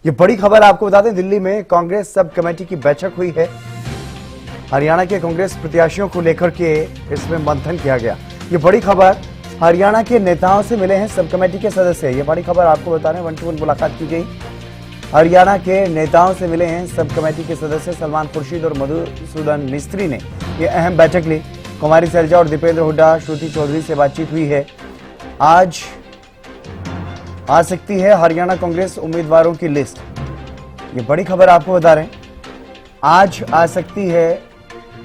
ये बड़ी खबर आपको बता दें, दिल्ली में कांग्रेस सब कमेटी की बैठक हुई है। हरियाणा के कांग्रेस प्रत्याशियों को लेकर के इसमें मंथन किया गया। ये बड़ी खबर, हरियाणा के नेताओं से मिले हैं सब कमेटी के सदस्य। ये बड़ी खबर आपको बता रहे हैं, 1-to-1 मुलाकात की गई। हरियाणा के नेताओं से मिले हैं सब कमेटी के सदस्य सलमान खुर्शीद और मधुसूदन मिस्त्री ने ये अहम बैठक ली। कुमारी सैलजा और दीपेंद्र हुड्डा, श्रुति चौधरी से बातचीत हुई है। आज आ सकती है हरियाणा कांग्रेस उम्मीदवारों की लिस्ट। ये बड़ी खबर आपको बता रहे हैं, आज आ सकती है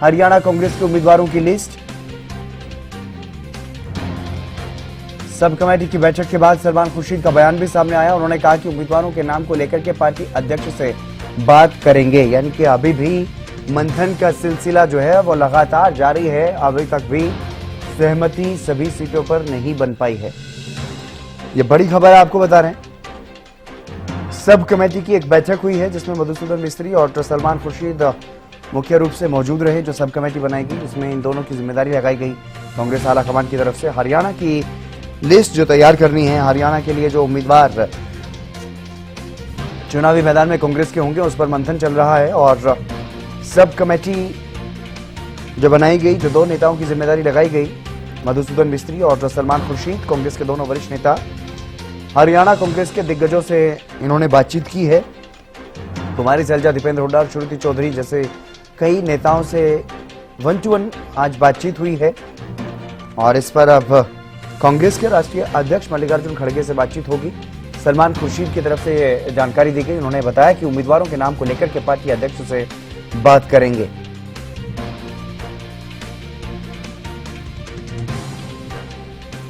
हरियाणा कांग्रेस के उम्मीदवारों की लिस्ट। सब कमेटी की बैठक के बाद सलमान खुर्शीद का बयान भी सामने आया। उन्होंने कहा कि उम्मीदवारों के नाम को लेकर के पार्टी अध्यक्ष से बात करेंगे। यानी कि अभी भी मंथन का सिलसिला जो है वो लगातार जारी है। अभी तक भी सहमति सभी सीटों पर नहीं बन पाई है। ये बड़ी खबर आपको बता रहे हैं, सब कमेटी की एक बैठक हुई है जिसमें मधुसूदन मिस्त्री और सलमान खुर्शीद मुख्य रूप से मौजूद रहे। जो सब कमेटी बनाएगी उसमें इन दोनों की जिम्मेदारी लगाई गई कांग्रेस आला कमान की तरफ से। हरियाणा की लिस्ट जो तैयार करनी है, हरियाणा के लिए जो उम्मीदवार चुनावी मैदान में कांग्रेस के होंगे उस पर मंथन चल रहा है। और सब कमेटी जो बनाई गई, जो दो नेताओं की जिम्मेदारी लगाई गई, मधुसूदन मिस्त्री और सलमान खुर्शीद, कांग्रेस के दोनों वरिष्ठ नेता, हरियाणा कांग्रेस के दिग्गजों से इन्होंने बातचीत की है। कुमारी सैलजा, दीपेंद्र हुड्डा, श्रुति चौधरी जैसे कई नेताओं से 1-to-1 आज बातचीत हुई है। और इस पर अब कांग्रेस के राष्ट्रीय अध्यक्ष मल्लिकार्जुन खड़गे से बातचीत होगी। सलमान खुर्शीद की तरफ से ये जानकारी दी गई। उन्होंने बताया कि उम्मीदवारों के नाम को लेकर के पार्टी अध्यक्ष से बात करेंगे।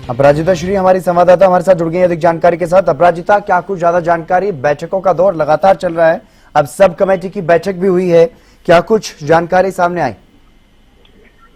अपराजिता श्री हमारी संवाददाता हमारे साथ जुड़ गई है अधिक जानकारी के साथ। अपराजिता, क्या कुछ ज्यादा जानकारी? बैठकों का दौर लगातार चल रहा है, अब सब कमेटी की बैठक भी हुई है, क्या कुछ जानकारी सामने आई?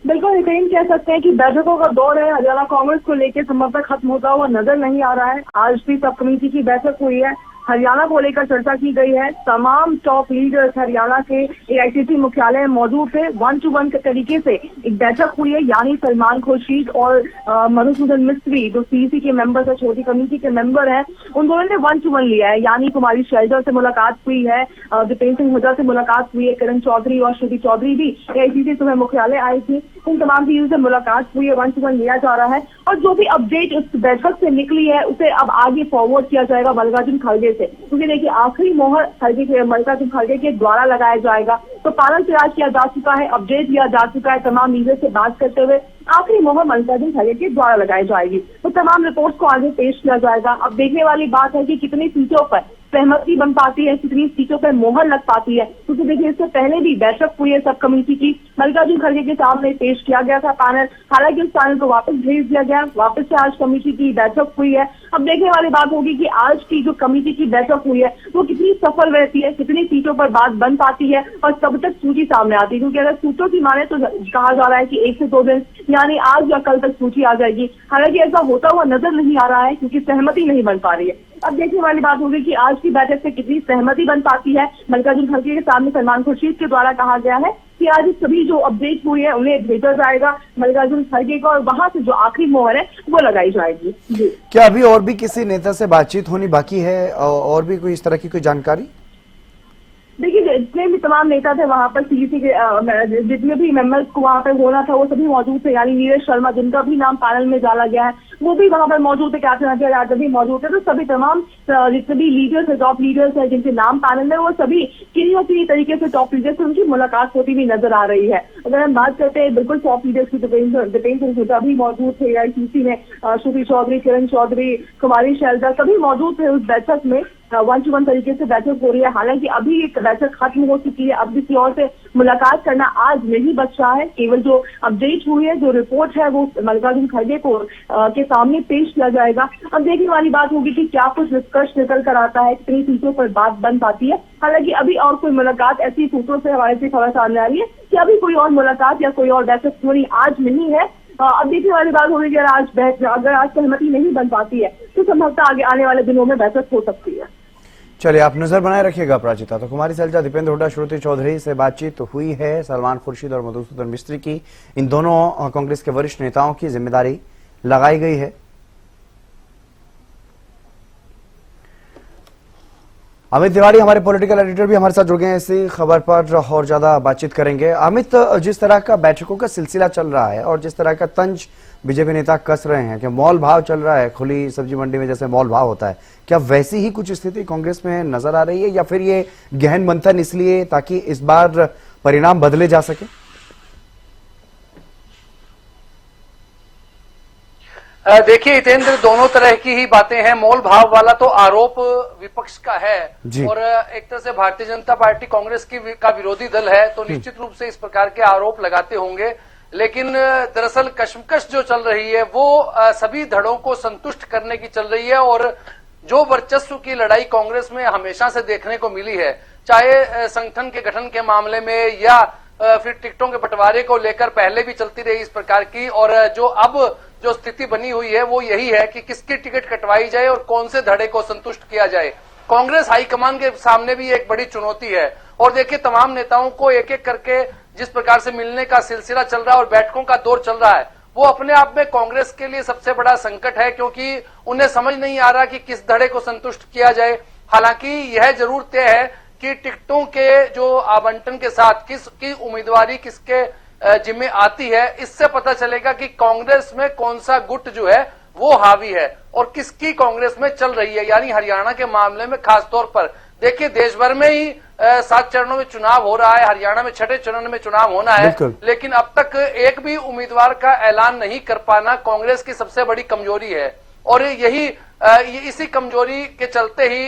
बिल्कुल हितेन, कह सकते हैं कि बैठकों का दौर है। हरियाणा कांग्रेस को लेकर समर्थन खत्म होता हुआ नजर नहीं आ रहा है। आज भी सब कमेटी की बैठक हुई है, हरियाणा को लेकर चर्चा की गई है। तमाम टॉप लीडर्स हरियाणा के एआईसीसी मुख्यालय में मौजूद थे। 1-to-1 के तरीके से एक बैठक हुई है, यानी सलमान खुर्शीद और मधुसूदन मिस्त्री जो सीईसी के मेंबर है, छोटी कमेटी के मेंबर हैं, उन दोनों ने 1-to-1 लिया है। यानी कुमारी सैलजा से मुलाकात हुई है, दीपेंद्र सिंह हुड्डा से मुलाकात हुई है, किरण चौधरी और श्रुति चौधरी भी एआईसीसी सुबह मुख्यालय आई थी। उन तमाम चीजों से मुलाकात हुई है, 1-to-1 लिया जा रहा है। और जो भी अपडेट इस बैठक से निकली है उसे अब आगे फॉरवर्ड किया जाएगा मल्लिकार्जुन खड़गे से, क्योंकि देखिए आखिरी मोहर मल्लिकार्जुन खड़गे के द्वारा लगाया जाएगा। तो पैनल तैयार किया जा चुका है, अपडेट दिया जा चुका है, तमाम लीडर से बात करते हुए आखिरी मोहर मल्लिकार्जुन खड़गे के द्वारा लगाई जाएगी। तो तमाम रिपोर्ट्स को आगे पेश किया जाएगा। अब देखने वाली बात है कि कितनी सीटों पर सहमति बन पाती है, कितनी सीटों पर मोहर लग पाती है। क्योंकि देखिए इससे पहले भी बैठक हुई है सब कमेटी की, मल्लिकार्जुन खड़गे के सामने पेश किया गया था पैनल। हालांकि उस पैनल को वापस भेज दिया गया, वापस से आज कमेटी की बैठक हुई है। अब देखने वाली बात होगी कि आज की जो कमेटी की बैठक हुई है वो कितनी सफल रहती है, कितनी सीटों पर बात बन पाती है और कब तक सूची सामने आती है। क्योंकि अगर सूचों की माने तो कहा जा रहा है कि 1 से 2 दिन यानी आज या कल तक सूची आ जाएगी। हालांकि ऐसा होता हुआ नजर नहीं आ रहा है क्योंकि सहमति नहीं बन पा रही है। अब देखने वाली बात होगी कि आज की बैठक से कितनी सहमति बन पाती है। मल्लिकार्जुन खड़गे के सामने सलमान खुर्शीद के द्वारा कहा गया है कि आज सभी जो अपडेट हुई है उन्हें भेजा जाएगा मल्लिकार्जुन खड़गे को और वहां से जो आखिरी मोहर है वो लगाई जाएगी। जी, क्या अभी और भी किसी नेता से बातचीत होनी बाकी है और भी कोई इस तरह की कोई जानकारी? देखिए जितने भी तमाम नेता थे वहां पर सीईसी के जितने भी मेंबर्स को वहां पर होना था वो सभी मौजूद थे। यानी नीरज शर्मा जिनका भी नाम पैनल में डाला गया है वो भी वहां पर मौजूद थे, कैप्टन अजय यादव भी मौजूद थे। तो सभी तमाम जितने भी लीडर्स है, टॉप लीडर्स है जिनके नाम पैनल में, वो सभी किसी न किसी तरीके से टॉप लीडर्स से उनकी मुलाकात होती हुई नजर आ रही है। अगर हम बात करते हैं बिल्कुल टॉप लीडर्स की, दीपेंद्र सिंह हुड्डा भी मौजूद थे एआईसीसी में, श्रुति चौधरी, किरण चौधरी, कुमारी सैलजा सभी मौजूद थे उस बैठक में। 1-to-1 तरीके से बैठक हो रही है। हालांकि अभी एक बैठक खत्म हो चुकी है, अब किसी और से मुलाकात करना आज नहीं बच रहा है। केवल जो अपडेट हुई है, जो रिपोर्ट है वो मल्लिकार्जुन खड़गे को के सामने पेश किया जाएगा। अब देखने वाली बात होगी कि क्या कुछ निष्कर्ष निकल कर आता है, कितनी सीटों पर बात बन पाती है। हालांकि अभी और कोई मुलाकात ऐसी सूत्रों से हमारे से खबर सामने आ रही है कि अभी कोई और मुलाकात या कोई और बैठक पूरी आज नहीं है। अब देखने वाली बात होगी कि अगर आज सहमति नहीं बन पाती है तो संभवतः आगे आने वाले दिनों में बैठक हो सकती है। चलिए, आप नजर बनाए रखिएगा अपराजिता। तो कुमारी सैलजा, दीपेंद्र हुड्डा, श्रुति चौधरी से बातचीत हुई है। सलमान खुर्शीद और मधुसूदन मिस्त्री की, इन दोनों कांग्रेस के वरिष्ठ नेताओं की जिम्मेदारी लगाई गई है। अमित तिवारी हमारे पॉलिटिकल एडिटर भी हमारे साथ जुड़ गए हैं इसी खबर पर और ज्यादा बातचीत करेंगे। अमित, जिस तरह का बैठकों का सिलसिला चल रहा है और जिस तरह का तंज बीजेपी नेता कस रहे हैं कि मॉल भाव चल रहा है, खुली सब्जी मंडी में जैसे मॉल भाव होता है, क्या वैसी ही कुछ स्थिति कांग्रेस में नजर आ रही है या फिर ये गहन मंथन इसलिए ताकि इस बार परिणाम बदले जा सके? देखिए हितेंद्र, दोनों तरह की ही बातें हैं। मोल भाव वाला तो आरोप विपक्ष का है और एक तरह से भारतीय जनता पार्टी कांग्रेस का विरोधी दल है, तो निश्चित रूप से इस प्रकार के आरोप लगाते होंगे। लेकिन दरअसल कशमकश जो चल रही है वो सभी धड़ों को संतुष्ट करने की चल रही है और जो वर्चस्व की लड़ाई कांग्रेस में हमेशा से देखने को मिली है, चाहे संगठन के गठन के मामले में या फिर टिकटों के बंटवारे को लेकर पहले भी चलती रही इस प्रकार की, और जो स्थिति बनी हुई है वो यही है कि किसकी टिकट कटवाई जाए और कौन से धड़े को संतुष्ट किया जाए। कांग्रेस हाईकमान के सामने भी एक बड़ी चुनौती है। और देखिए, तमाम नेताओं को एक एक करके जिस प्रकार से मिलने का सिलसिला चल रहा है और बैठकों का दौर चल रहा है, वो अपने आप में कांग्रेस के लिए सबसे बड़ा संकट है, क्योंकि उन्हें समझ नहीं आ रहा कि किस धड़े को संतुष्ट किया जाए। हालांकि यह जरूर तय है कि टिकटों के जो आवंटन के साथ किसकी उम्मीदवारी किसके जिम्मे आती है, इससे पता चलेगा कि कांग्रेस में कौन सा गुट जो है वो हावी है और किसकी कांग्रेस में चल रही है। यानी हरियाणा के मामले में खास तौर पर देखिए, देश भर में ही 7 चरणों में चुनाव हो रहा है, हरियाणा में 6ठे चरण में चुनाव होना है, लेकिन अब तक एक भी उम्मीदवार का ऐलान नहीं कर पाना कांग्रेस की सबसे बड़ी कमजोरी है। और इसी कमजोरी के चलते ही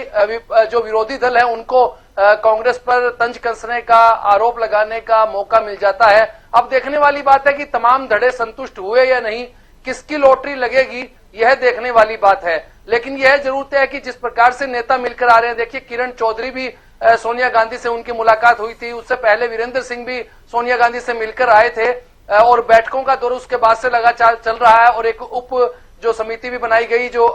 जो विरोधी दल है उनको कांग्रेस पर तंज कसने का, आरोप लगाने का मौका मिल जाता है। अब देखने वाली बात है कि तमाम धड़े संतुष्ट हुए या नहीं, किसकी लॉटरी लगेगी, यह देखने वाली बात है। लेकिन यह जरूर है कि जिस प्रकार से नेता मिलकर आ रहे हैं, देखिए किरण चौधरी भी सोनिया गांधी से उनकी मुलाकात हुई थी, उससे पहले वीरेंद्र सिंह भी सोनिया गांधी से मिलकर आए थे और बैठकों का दौर उसके बाद से लगातार चल रहा है। और एक उप जो समिति भी बनाई गई जो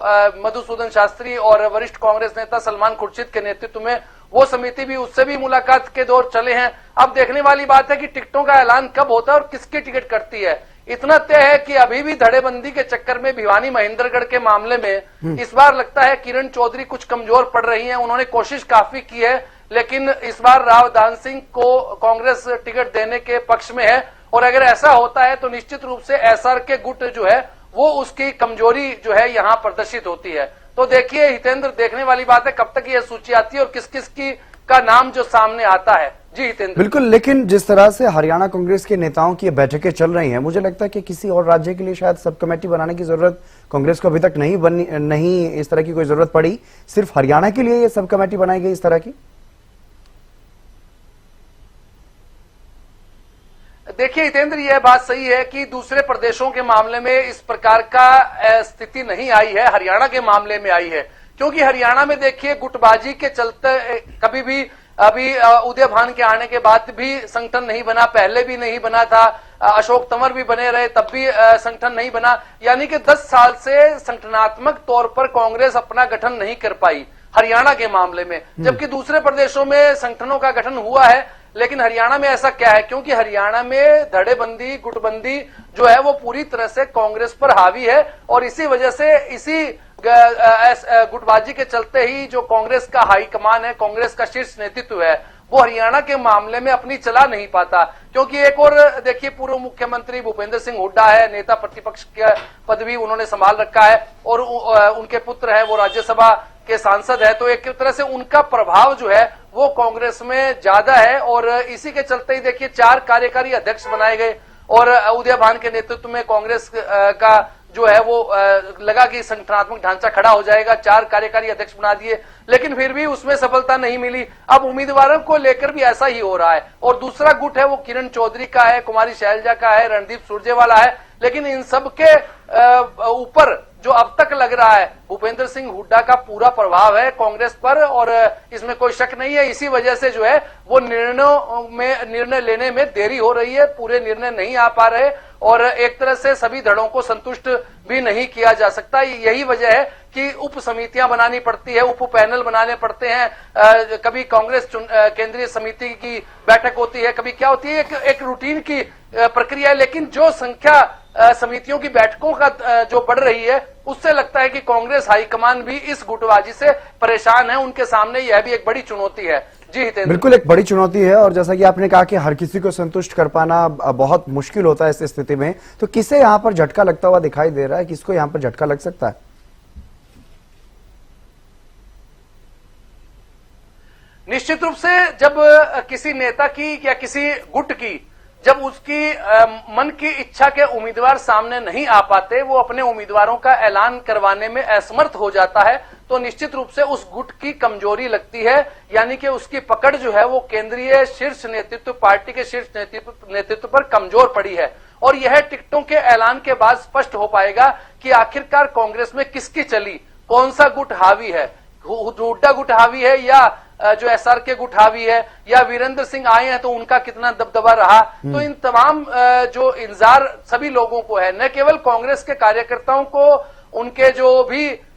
मधुसूदन शास्त्री और वरिष्ठ कांग्रेस नेता सलमान खुर्शीद के नेतृत्व में, वो समिति भी, उससे भी मुलाकात के दौर चले हैं। अब देखने वाली बात है कि टिकटों का ऐलान कब होता है और किसकी टिकट कटती है। इतना तय है कि अभी भी धड़ेबंदी के चक्कर में भिवानी महेंद्रगढ़ के मामले में इस बार लगता है किरण चौधरी कुछ कमजोर पड़ रही हैं। उन्होंने कोशिश काफी की है, लेकिन इस बार राव दान सिंह को कांग्रेस टिकट देने के पक्ष में है। और अगर ऐसा होता है तो निश्चित रूप से एसआर के गुट जो है वो उसकी कमजोरी जो है यहाँ प्रदर्शित होती है। तो देखिए हितेंद्र, देखने वाली बात है कब तक यह सूची आती है और किस किस की का नाम जो सामने आता है। जी हितेंद्र, बिल्कुल। लेकिन जिस तरह से हरियाणा कांग्रेस के नेताओं की बैठकें चल रही हैं, मुझे लगता है कि किसी और राज्य के लिए शायद सब कमेटी बनाने की जरूरत कांग्रेस को अभी तक नहीं इस तरह की कोई जरूरत पड़ी। सिर्फ हरियाणा के लिए ये सब कमेटी बनाई गई इस तरह की। देखिए हितेंद्र, यह बात सही है कि दूसरे प्रदेशों के मामले में इस प्रकार का स्थिति नहीं आई है, हरियाणा के मामले में आई है। क्योंकि हरियाणा में देखिए गुटबाजी के चलते कभी भी अभी उदय भान के आने के बाद भी संगठन नहीं बना, पहले भी नहीं बना था, अशोक तंवर भी बने रहे तब भी संगठन नहीं बना। यानी कि 10 साल से संगठनात्मक तौर पर कांग्रेस अपना गठन नहीं कर पाई हरियाणा के मामले में, जबकि दूसरे प्रदेशों में संगठनों का गठन हुआ है। लेकिन हरियाणा में ऐसा क्या है, क्योंकि हरियाणा में धड़ेबंदी गुटबंदी जो है वो पूरी तरह से कांग्रेस पर हावी है और इसी वजह से इसी गुटबाजी के चलते ही जो कांग्रेस का हाईकमान है, कांग्रेस का शीर्ष नेतृत्व है, वो हरियाणा के मामले में अपनी चला नहीं पाता। क्योंकि एक और देखिए, पूर्व मुख्यमंत्री भूपेंद्र सिंह हुड्डा है, नेता प्रतिपक्ष का पद भी उन्होंने संभाल रखा है और उनके पुत्र है वो राज्यसभा के सांसद है, तो एक तरह से उनका प्रभाव जो है वो कांग्रेस में ज्यादा है। और इसी के चलते ही देखिए 4 कार्यकारी अध्यक्ष बनाए गए और उदय भान के नेतृत्व में कांग्रेस का जो है वो लगा कि संगठनात्मक ढांचा खड़ा हो जाएगा, 4 कार्यकारी अध्यक्ष बना दिए, लेकिन फिर भी उसमें सफलता नहीं मिली। अब उम्मीदवारों को लेकर भी ऐसा ही हो रहा है। और दूसरा गुट है वो किरण चौधरी का है, कुमारी शैलजा का है, रणदीप सुरजेवाला है। लेकिन इन सब के ऊपर जो अब तक लग रहा है भूपेंद्र सिंह हुड्डा का पूरा प्रभाव है कांग्रेस पर और इसमें कोई शक नहीं है। इसी वजह से जो है वो निर्णय लेने में देरी हो रही है, पूरे निर्णय नहीं आ पा रहे और एक तरह से सभी धड़ों को संतुष्ट भी नहीं किया जा सकता। यही वजह है कि उप समितियां बनानी पड़ती है, उप पैनल बनाने पड़ते हैं। कभी कांग्रेस केंद्रीय समिति की बैठक होती है, कभी क्या होती है, एक रूटीन की प्रक्रिया है। लेकिन जो संख्या समितियों की बैठकों का जो बढ़ रही है, उससे लगता है कि कांग्रेस हाईकमान भी इस गुटबाजी से परेशान है। उनके सामने यह भी एक बड़ी चुनौती है। जी हितेंद्र, बिल्कुल एक बड़ी चुनौती है, और जैसा कि आपने कहा कि हर किसी को संतुष्ट कर पाना बहुत मुश्किल होता है इस स्थिति में। तो किसे यहाँ पर झटका लगता हुआ दिखाई दे रहा है, किसको यहाँ पर झटका लग सकता है? निश्चित रूप से जब किसी नेता की या किसी गुट की जब उसकी मन की इच्छा के उम्मीदवार सामने नहीं आ पाते, वो अपने उम्मीदवारों का ऐलान करवाने में असमर्थ हो जाता है, तो निश्चित रूप से उस गुट की कमजोरी लगती है। यानी कि उसकी पकड़ जो है वो केंद्रीय शीर्ष नेतृत्व, पार्टी के शीर्ष नेतृत्व पर कमजोर पड़ी है। और यह टिकटों के ऐलान के बाद स्पष्ट हो पाएगा कि आखिरकार कांग्रेस में किसकी चली, कौन सा गुट हावी है, हुड्डा गुट हावी है या जो एसआर के गुट हावी है, या वीरेंद्र सिंह आए हैं तो उनका कितना दबदबा रहा। तो इन तमाम जो इंतजार सभी लोगों को है, न केवल कांग्रेस के कार्यकर्ताओं को, उनके जो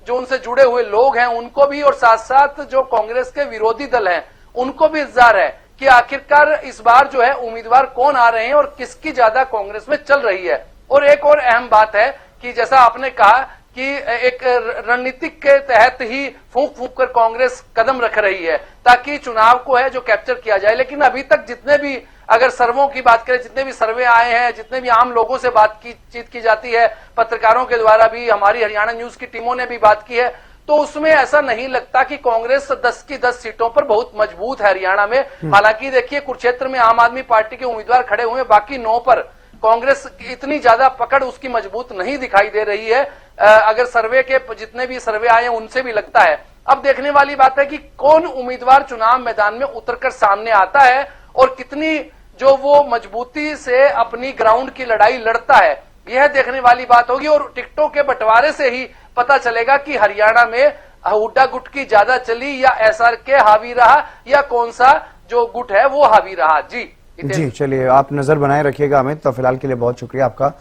उनसे जुड़े हुए लोग हैं उनको भी, और साथ साथ जो कांग्रेस के विरोधी दल हैं उनको भी इंतजार है कि आखिरकार इस बार जो है उम्मीदवार कौन आ रहे हैं और किसकी ज्यादा कांग्रेस में चल रही है। और एक और अहम बात है कि जैसा आपने कहा कि एक रणनीतिक के तहत ही फूंक फूंक कर कांग्रेस कदम रख रही है ताकि चुनाव को है जो कैप्चर किया जाए। लेकिन अभी तक जितने भी, अगर सर्वों की बात करें, जितने भी सर्वे आए हैं, जितने भी आम लोगों से बातचीत की जाती है, पत्रकारों के द्वारा भी, हमारी हरियाणा न्यूज की टीमों ने भी बात की है, तो उसमें ऐसा नहीं लगता कि कांग्रेस 10 की 10 सीटों पर बहुत मजबूत है हरियाणा में। हालांकि देखिए, कुरुक्षेत्र में आम आदमी पार्टी के उम्मीदवार खड़े हुए, बाकी 9 पर कांग्रेस इतनी ज्यादा पकड़ उसकी मजबूत नहीं दिखाई दे रही है। अगर सर्वे के जितने भी सर्वे आए हैं उनसे भी लगता है। अब देखने वाली बात है कि कौन उम्मीदवार चुनाव मैदान में उतरकर सामने आता है और कितनी जो वो मजबूती से अपनी ग्राउंड की लड़ाई लड़ता है, यह देखने वाली बात होगी। और टिकटों के बंटवारे से ही पता चलेगा कि हरियाणा में हुड्डा गुट की ज्यादा चली या एसआर के हावी रहा, या कौन सा जो गुट है वो हावी रहा। जी चलिए, आप नजर बनाए रखिएगा अमित। तो फिलहाल के लिए बहुत शुक्रिया आपका।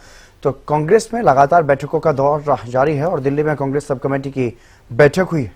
तो कांग्रेस में लगातार बैठकों का दौर जारी है और दिल्ली में कांग्रेस सब कमेटी की बैठक हुई है।